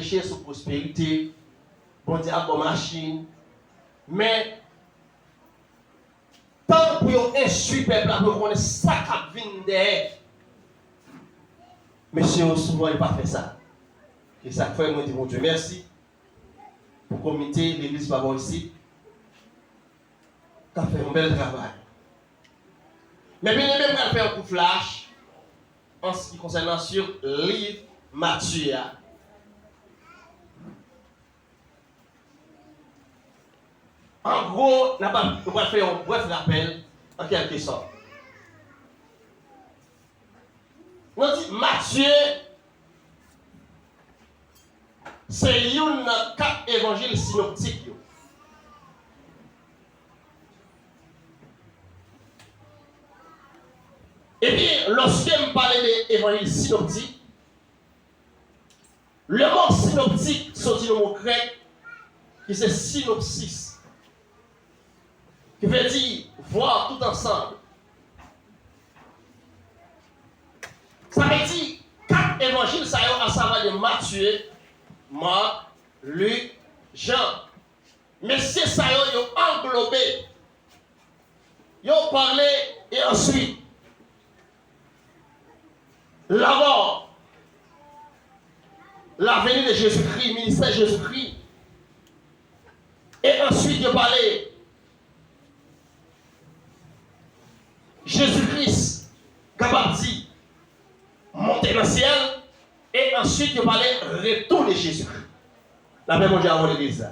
prêcher sur prospérité, bon Dieu a bonne machine, mais tant pour instruire le peuple, pour connaître ça qui vient derrière, monsieur, souvent, il n'a pas fait ça. Et ça fait, moi, je dis, mon Dieu, merci pour le comité, l'église par ici, qui a fait un bel travail. Mais bien, même quand fait un coup flash, en ce qui concerne sur le livre Matthieu. En gros, on va faire un bref rappel en quelque sorte. On dit Matthieu, c'est une des 4 évangiles synoptiques. Et bien, lorsque je parle des évangiles synoptiques, le mot synoptique, c'est un mot grec qui c'est synopsis, qui veut dire voir tout ensemble. Ça veut dire 4 évangiles, ça y est, à savoir de Matthieu, Marc, Luc, Jean. Mais c'est ça, ils ont englobé. Ils ont parlé et ensuite, la mort, la venue de Jésus-Christ, ministère de Jésus-Christ. Et ensuite, ils ont parlé Jésus-Christ, capable de dire, monter dans le ciel. Et ensuite, il parlait retour de Jésus-Christ. La même Dieu a l'église.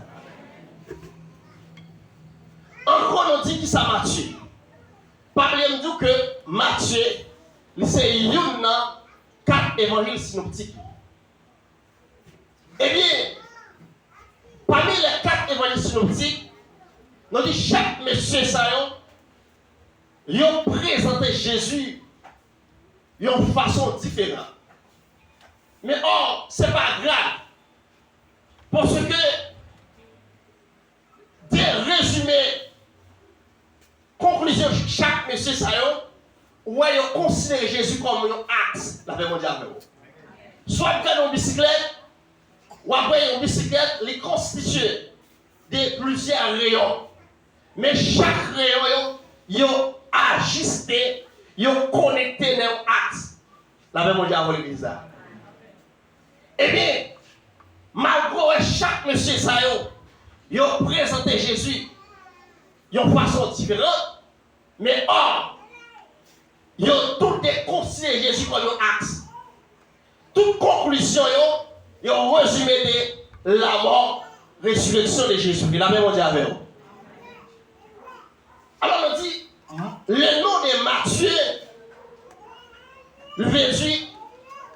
Encore, on dit que ça Matthieu. Parlez-nous que Matthieu, c'est une 4 évangiles synoptiques. Eh bien, parmi les 4 évangiles synoptiques, on dit chaque monsieur Sayon, ils ont présenté Jésus d'une façon différente. Mais or, ce n'est pas grave. Parce que des résumés, conclusion chaque monsieur Sayon, où ils ont considéré Jésus comme un axe, la paix mondiale. Soit prennent une bicyclette, ou après une bicyclette, les constitue de plusieurs rayons. Mais chaque rayon, ils ont ajusté, ils ont connecté dans un axe. La paix mondiale de l'église. Eh bien, malgré chaque monsieur Sayon, ils ont présenté Jésus d'une façon différente, mais or, ils ont tout considéré Jésus comme un axe. Toute conclusion, ils ont résumé de la mort, résurrection de Jésus. La même on dit avec vous. Alors on dit, le nom de Matthieu veut dire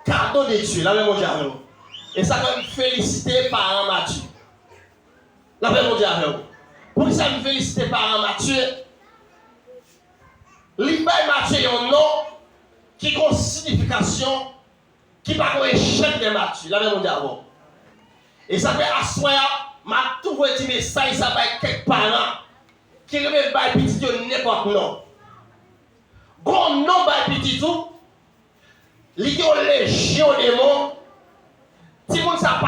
cadeau de Dieu. La même on dit avec vous. Et ça va me féliciter par un Matthieu. La même on dit avec vous. Pour ça me féliciter par un Matthieu, l'Ibaï Matthieu est un nom qui a une signification qui va avoir un échec de Matthieu. La même on dit avant. Et ça fait asseoir, m'a trouvé dit mais ça va être quelques parents qui remettent par petit n'importe nom. Grand nom par petit tout, il y a une légion de mots. Si vous ne savez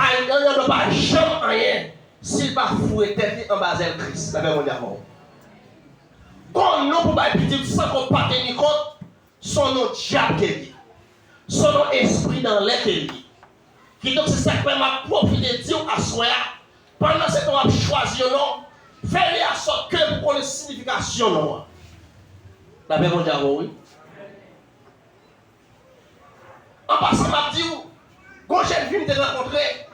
pas jamais rien, s'il va fouer tête en bas de Christ. La même on dit avant. Grand nom pour par petit sans qu'on ne tenir compte, son nom diable son nom esprit dans l'air qui donc c'est ça que m'a profité de dire à soi pendant ce temps a choisi un nom faire à sorte que pour la signification non la même on dit oui en passant m'a dit quand j'ai vu me rencontrer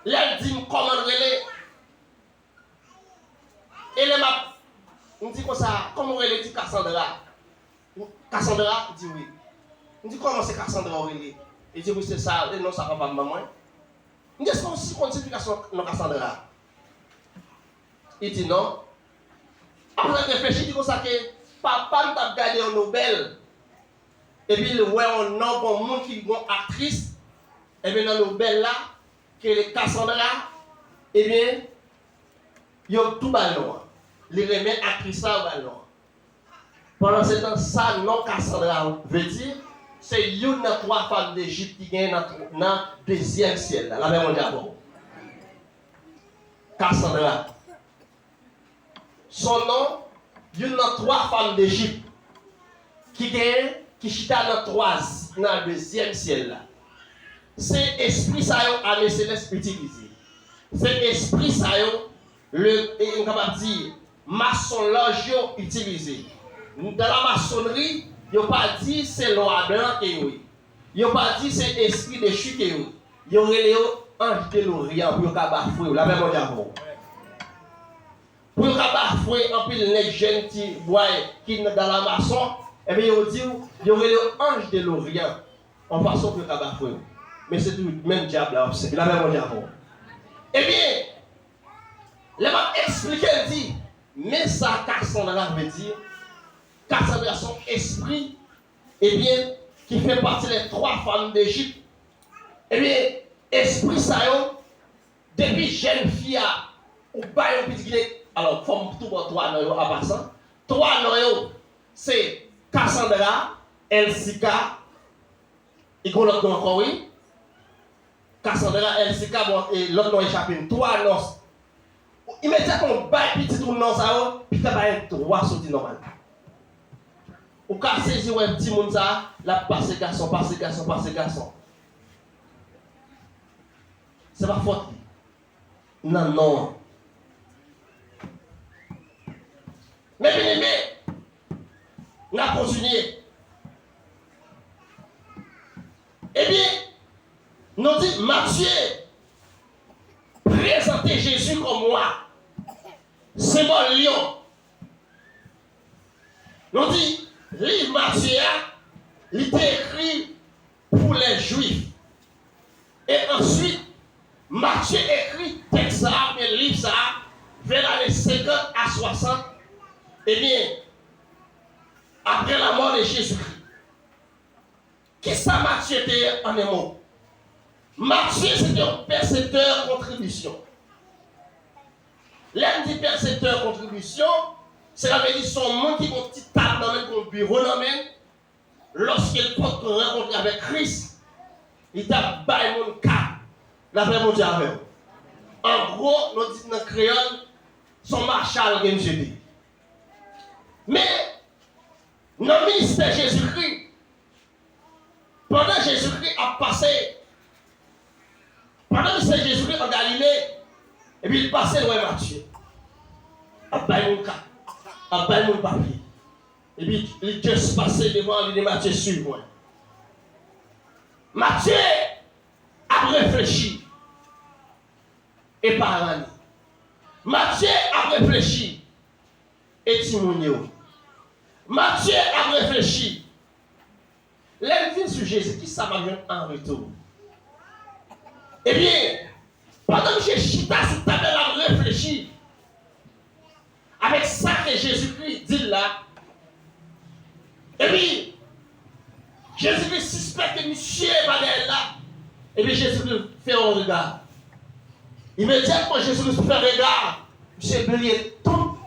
là dit comment relais et les m'a on dit comme ça comment relais dit Cassandra dit oui. On dit comment c'est Cassandra Aurélie? Il dit oui c'est ça, et non ça va pas maman. On dit est-ce qu'on s'y quantification dans Cassandra? Il dit non. Après réfléchir, il dit comme ça que papa t'a gardé un Nobel. Et puis il voit un nom bon monde qui est une actrice. Et bien dans le Nobel là, que est Cassandra, et bien il y a tout ballon. Il remet actrice là au ballon. Pendant ce temps, ça non Cassandra veut dire c'est une des 3 femmes d'Égypte qui gagne dans le 2e ciel. La même d'abord. Cassandra. Son nom, une des 3 femmes d'Égypte qui gagne, qui chita dans le 2e ciel. C'est esprit ça à céleste utilisé. C'est esprit ça on va dire maçon loge utilisé. Dans la maçonnerie, il n'y a pas dit c'est loi blanc qui est. Il n'y a pas dit c'est esprit de chute qui est. Il y aurait les anges de l'Orient pour bafouer la même diable. Pour bafouer un peu les jeunes qui voient qui dans la maçon, et bien il dit il y aurait les anges de l'Orient en façon pour bafouer. Mais c'est tout le même diable là, c'est la même diable. Eh bien, les m'a expliqué dit mais ça Cassandra veut dire Cassandra son esprit, eh bien, qui fait partie des 3 femmes d'Égypte. Eh bien, esprit ça depuis jeune fille ou pas un petit guinée. Alors, forme tout pour 3 noms à passant. 3 noms, c'est Cassandra, Elsika, et qu'on l'autre nom encore, oui. Cassandra, Elsika, bon, et l'autre nom échappé. 3 noms. Immédiatement, on bat petit tout nom ça, puis t'as pas 3 sorties normales. Ou quand saisir un petit monde ça, la passe garçon. C'est pas faute. Non. Mais bien aimé, on a continué. Eh bien, nous dit Matthieu, présentez Jésus comme moi. C'est mon lion. Nous dit, livre Matthieu, il était écrit pour les Juifs. Et ensuite, Matthieu écrit texte ça, mais livre ça, vers l'année 50 à 60. Eh bien, après la mort de Jésus-Christ. Qu'est-ce que Matthieu était en un mot? Matthieu, c'était un percepteur contribution. L'un dit percepteur contribution, c'est la veut dire son monde qui a une petite table dans le bureau dans même. Lorsqu'il peut rencontrer avec Christ, il t'a baillé mon cap. La vraie mon diable. En gros, nous disons dans le créole, son marshal que monsieur dit. Mais, dans le ministère Jésus-Christ, pendant Jésus-Christ a passé, pendant le ministère Jésus-Christ en Galilée, et puis il passait loin Matthieu. A baillé mon cap. A baillé mon papier. Et puis il juste passé devant lui de Matthieu sur moi. Matthieu a réfléchi. Et par an. Matthieu a réfléchi. Et Timonio. Matthieu a réfléchi. L'invite sur Jésus, qui ça m'a vu en retour? Eh bien, pendant que j'ai chita sur ta table à réfléchir, avec ça que Jésus-Christ dit là, et puis, Jésus-Christ suspecte que monsieur va là, et puis Jésus-Christ fait un regard. Immédiatement, Jésus-Christ fait un regard, monsieur Bélier tout,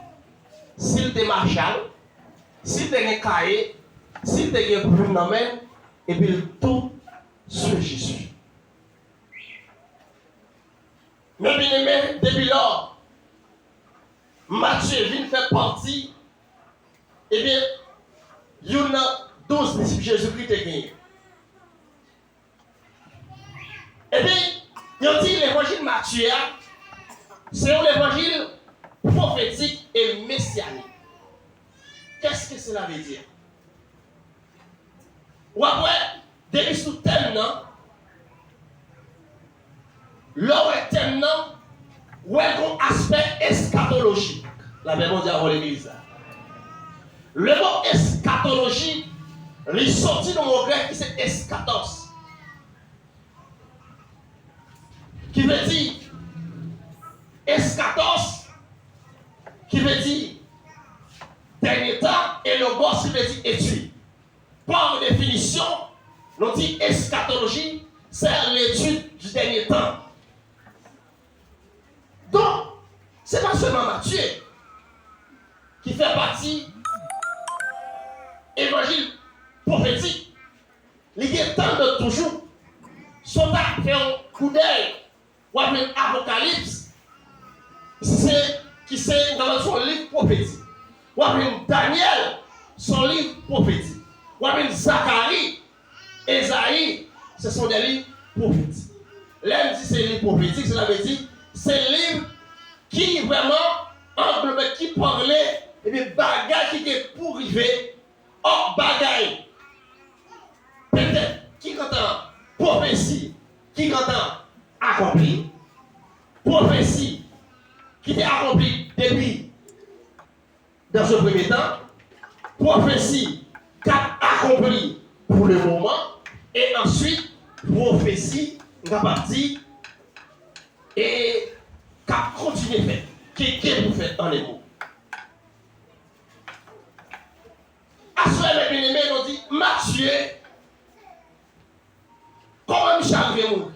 s'il était marshal, s'il était cahier, s'il était plume dans la main, et puis tout sur Jésus. Mais bien aimé, depuis lors, Matthieu vient faire partie, eh bien, il y a 12 disciples Jésus-Christ est gagné. Eh bien, il a dit l'évangile Matthieu, c'est un évangile prophétique et messianique. Qu'est-ce que cela veut dire? Ou après, depuis sous thème, non? L'or est thème, non? Ou est un aspect eschatologique? La même chose à l'église. Le mot eschatologie, il sorti dans mon grec qui c'est eschatos. Qui veut dire eschatos, qui veut dire dernier temps, et le boss qui veut dire étude. Par définition, on dit eschatologie, c'est l'étude du dernier temps. Donc, ce n'est pas seulement Matthieu qui fait partie évangile prophétique, toujours. Son à faire un coup d'œil, ou après Apocalypse, qui c'est dans son livre prophétique. Ou après Daniel, son livre prophétique. Ou après Zacharie, Esaïe, ce sont des livres prophétiques. Là, dit c'est livre prophétique, cela veut dire c'est livre qui vraiment englobe, qui parlait, et bien bagaille qui est pour arriver, or bagaille. Peut-être qui entend prophétie, qui entend accompli, prophétie qui est accomplie depuis dans ce premier temps, prophétie qui a accompli pour le moment, et ensuite prophétie qui a parti et qui a continué à faire, qui est pour faire dans les mots. À ce moment-là, mes bien-aimés, on dit Matthieu, comment Michel vient mourir?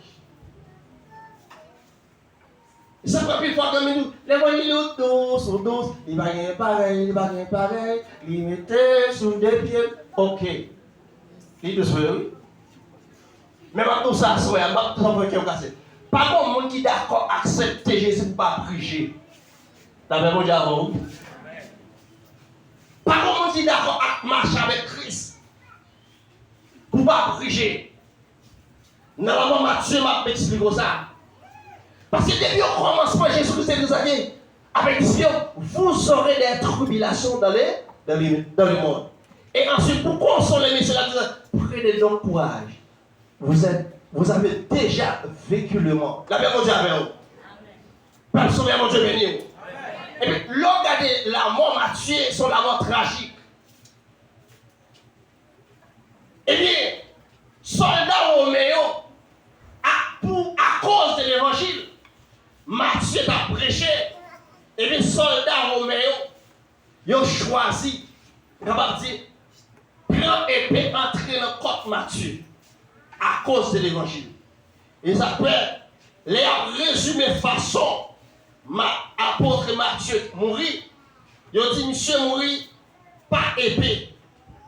Ça prend plus fort de nous. Les voyous sont douces, ils ne vont pas pareil, ils mettent sous des pieds. Ok. Ils doucent, oui. Mais maintenant, ça, c'est un peu qui est cassé. Pas bon monde qui est d'accord à accepter Jésus pour ne pas prêcher. T'as même dit avant. Pas bon monde qui est d'accord à marcher avec Christ pour ne pas prêcher. Normalement, Matthieu m'a expliqué ça. Parce que depuis au commencement, Jésus-Christ nous a dit, avec vision, vous aurez des tribulations dans le monde. Et ensuite, pour consoler mes soeurs, prenez donc courage. Vous avez déjà vécu le monde. La paix, mon Dieu, avec vous. Par le mon Dieu, béni. Et puis, regardez la mort m'a tué sur la mort tragique. Eh bien, soldat Roméo, à cause de l'évangile, Matthieu a prêché, et les soldats romains, ils ont choisi, prendre épée, entrer dans le corps de Matthieu, à cause de l'évangile. Ils appellent, les résumé façon, apôtre Matthieu mourit, ils ont dit, monsieur mourit, pas épée,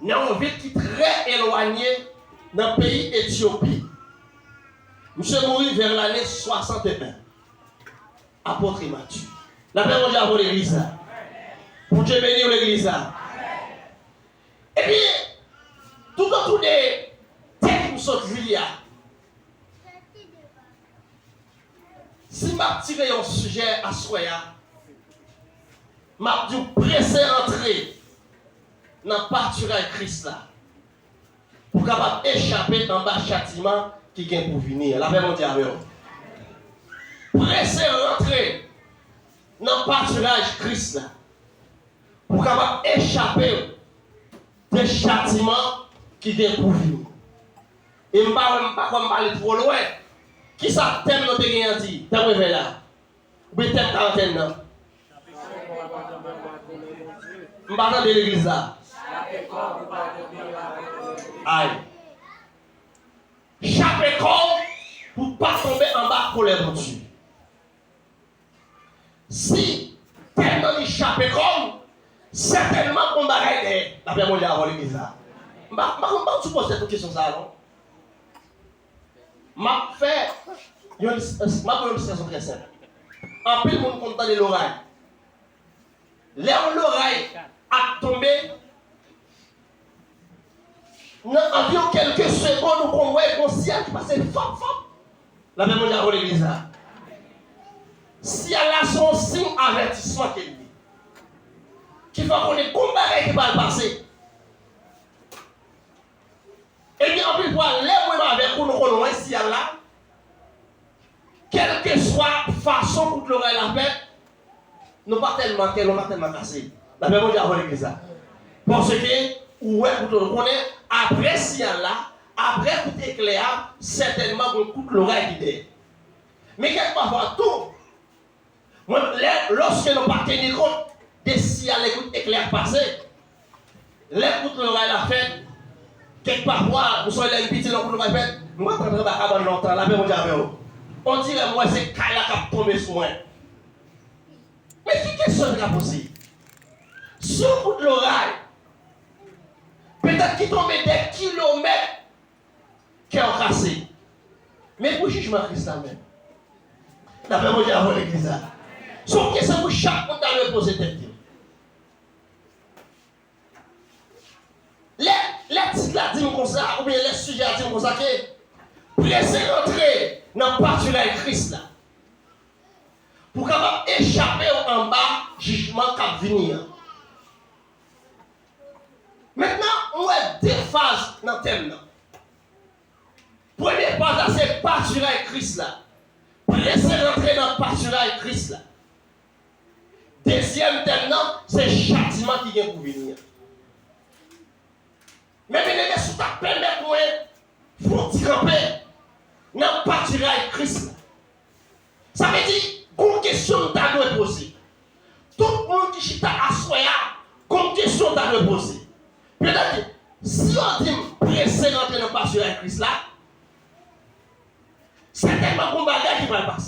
dans une ville qui est très éloignée, dans le pays Éthiopie. Monsieur mourit vers l'année 61. Apôtre Matthieu. La paix mondiale pour l'église. Pour Dieu bénir l'église. Et puis, tout autour des têtes qui sont juillet. Si je tire un sujet à Soya, je vais presser rentrer dans le pâturage Christ là. Pour capable échapper dans le châtiment qui vient pour venir. La paix mondiale. Pressez rentrer dans le pâturage Christ là pour capable échapper des châtiments qui viennent pour vous. Et je ne pas comme aller trop loin. Qui ça thème notre gagnant dit? T'as vu là? Ou bien thème quarantaine là? Je ne parle pas de l'église là. Aïe. Chaque corps pour ne pas tomber en bas pour les Dieu. Si tellement échappé comme, certainement qu'on va arrêter la paix mondiale avant l'église là. Je ne sais pas cette question ça non. Je fais une situation très simple. En plus, le monde content de l'oreille. L'oreille a tombé. Dans environ quelques secondes, on voit un ciel qui passe fort. La paix mondiale avant l'église là. Si elle a son signe avertissement qu'elle dit, qui va qu'on est comparé qui va le passer. Et bien, en plus, voir les moyens avec nous, nous connaissons si elle a, quelle que soit façon pour que l'oreille la paix, nous pas tellement qu'elle, nous pas tellement cassé. La même chose avant l'église. Parce que, ouais, pour nous connaître, après si elle a, après coup éclair, certainement qu'on coupe l'oreille qui est. Mais quelque part, tout. Lorsque nous ne pas tenir compte de si à l'écoute éclair passé, l'écoute l'oreille la fête, quelque part, nous sommes là, petit, nous va faire, nous ne pouvons pas avoir longtemps, la même chose. On dirait, moi, c'est Kaya qui a tombé sur moi. Mais qui est ce qui est possible? Sur l'oreille, peut-être qu'il tombe des kilomètres cœur cassé. Mais pour jugement Christ là même. D'après moi, j'ai avant l'église là. Sauf que c'est pour chaque monde à me poser tête. Les titres là disent comme ça, ou bien les sujets disent comme ça que laissez rentrer dans le partenariat avec Christ là. Pour capable échapper en bas, jugement qui va venir. Maintenant, on a deux phases dans le thème là. Première phase, c'est partenariat avec Christ là. Laissez rentrer dans le partenariat avec Christ là. Deuxième thème, c'est châtiment qui vient pour venir. Mais bien, si tu as permis moi, il faut te camper dans le partenariat avec Christ là. Ça veut dire, une question que tu as poser. Tout le monde qui chita à soi, une question que tu as poser. Peut-être, si on dit pressé rentrer dans le partenariat avec Christ là, c'est tellement un bagage qui va le passer.